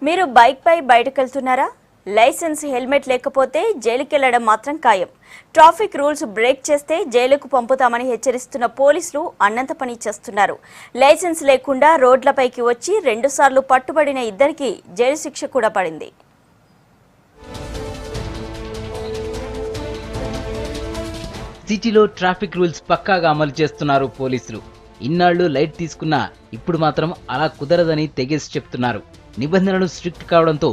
మీరు బైక్ పై బయటకెళ్తున్నారా? Licence helmet లేకపోతే జైలుకెళ్లడం మాత్రం ఖాయం. ట్రాఫిక్ రూల్స్ బ్రేక్ చేస్తే జైలుకు పంపుతామని హెచ్చరిస్తున్న పోలీసులు అన్నంత పని చేస్తున్నారు. లైసెన్స్ లేకుండా రోడ్లపైకి వచ్చి 2 సార్లు పట్టుబడిన ఇద్దరికి జైలు శిక్ష కూడా పడింది. సిటీలో ట్రాఫిక్ రూల్స్ పక్కాగా అమలు చేస్తున్నారు పోలీసులు. ఇన్నాళ్లు లైట్ తీసుకున్నా ఇప్పుడు మాత్రం అలా కుదరదని తెగేసి చెప్తున్నారు. నిబంధనలు స్ట్రిక్ట్ కావడంతో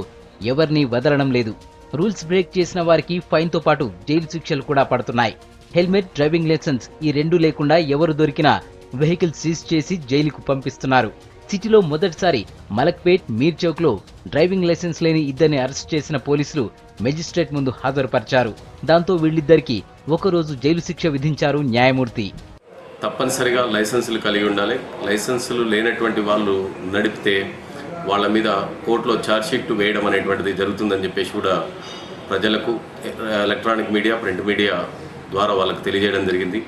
ఎవరిని వదలడం లేదు. రూల్స్ బ్రేక్ చేసిన వారికి ఫైన్తో పాటు జైలు శిక్షలు కూడా పడుతున్నాయి. హెల్మెట్, డ్రైవింగ్ లైసెన్స్ ఈ రెండు లేకుండా ఎవరు దొరికినా వెహికల్ సీజ్ చేసి జైలుకు పంపిస్తున్నారు. సిటీలో మొదటిసారి మలక్పేట్, మీర్ చౌక్లో డ్రైవింగ్ లైసెన్స్ లేని ఇద్దరిని అరెస్ట్ చేసిన పోలీసులు మెజిస్ట్రేట్ ముందు హాజరుపరిచారు. దాంతో వీళ్ళిద్దరికి ఒకరోజు జైలు శిక్ష విధించారు న్యాయమూర్తి. తప్పనిసరిగా లైసెన్సులు కలిగి ఉండాలి. లైసెన్సులు లేనటువంటి వాళ్ళు నడిపితే వాళ్ళ మీద కోర్టులో ఛార్జ్షీట్ వేయడం అనేటువంటిది జరుగుతుందని చెప్పేసి కూడా ప్రజలకు ఎలక్ట్రానిక్ మీడియా, ప్రింట్ మీడియా ద్వారా వాళ్ళకు తెలియజేయడం జరిగింది.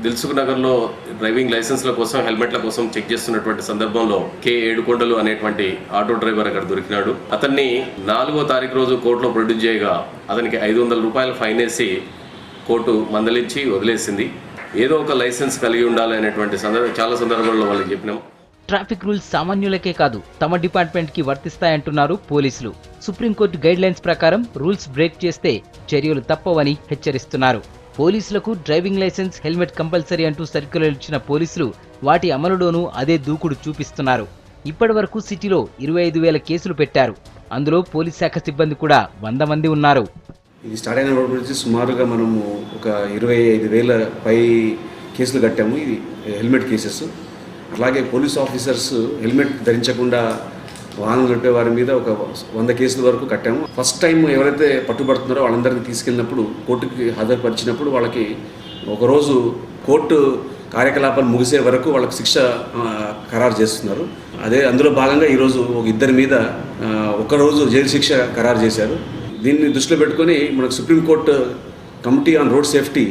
దిల్సుఖ్ నగర్లో డ్రైవింగ్ లైసెన్స్ల కోసం, హెల్మెట్ల కోసం చెక్ చేస్తున్నటువంటి సందర్భంలో కే ఏడుకొండలు అనేటువంటి ఆటో డ్రైవర్ అక్కడ దొరికినాడు. అతన్ని 4వ తారీఖు రోజు కోర్టులో ప్రొడ్యూస్ చేయగా అతనికి 500 రూపాయలు ఫైన్ వేసి కోర్టు మందలించి వదిలేసింది. ఏదో ఒక లైసెన్స్ కలిగి ఉండాలి అనేటువంటి చాలా సందర్భాల్లో వాళ్ళకి చెప్పినాం. ట్రాఫిక్ రూల్స్ సామాన్యులకే కాదు తమ డిపార్ట్మెంట్ కి వర్తిస్తాయంటున్నారు పోలీసులు. సుప్రీంకోర్టు గైడ్ లైన్స్ ప్రకారం రూల్స్ బ్రేక్ చేస్తే చర్యలు తప్పవని హెచ్చరిస్తున్నారు. పోలీసులకు డ్రైవింగ్ లైసెన్స్, హెల్మెట్ కంపల్సరీ అంటూ సర్క్యులర్ ఇచ్చిన పోలీసులు వాటి అమలులోనూ అదే దూకుడు చూపిస్తున్నారు. ఇప్పటి వరకు సిటీలో 25,000 కేసులు పెట్టారు. అందులో పోలీస్ శాఖ సిబ్బంది కూడా 100 మంది ఉన్నారు. ఇది స్టార్ట్ అయిన నుంచి సుమారుగా మనము ఒక 25,000 పై కేసులు కట్టాము. ఇది హెల్మెట్ కేసెస్. అలాగే పోలీస్ ఆఫీసర్స్ హెల్మెట్ ధరించకుండా వాహనం నడిపే వారి మీద ఒక 100 కేసుల వరకు కట్టాము. ఫస్ట్ టైం ఎవరైతే పట్టుబడుతున్నారో వాళ్ళందరినీ తీసుకెళ్ళినప్పుడు కోర్టుకి హాజరుపరిచినప్పుడు వాళ్ళకి ఒకరోజు కోర్టు కార్యకలాపాలు ముగిసే వరకు వాళ్ళకి శిక్ష ఖరారు చేస్తున్నారు. అందులో భాగంగా ఈరోజు ఒక ఇద్దరి మీద ఒకరోజు జైలు శిక్ష ఖరారు చేశారు. దీన్ని దృష్టిలో పెట్టుకొని మనకు supreme court committee on road safety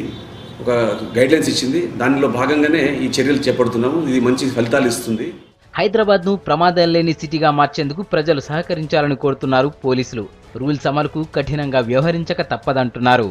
ఒక గైడ్లైన్స్ ఇచ్చింది. దానిలో భాగంగానే ఈ చర్యలు చేపడుతున్నాము. ఇది మంచి ఫలితాలు ఇస్తుంది. హైదరాబాద్ను ప్రమాదాలు లేని సిటీగా మార్చేందుకు ప్రజలు సహకరించాలని కోరుతున్నారు పోలీసులు. రూల్స్ అమలుకు కఠినంగా వ్యవహరించక తప్పదంటున్నారు.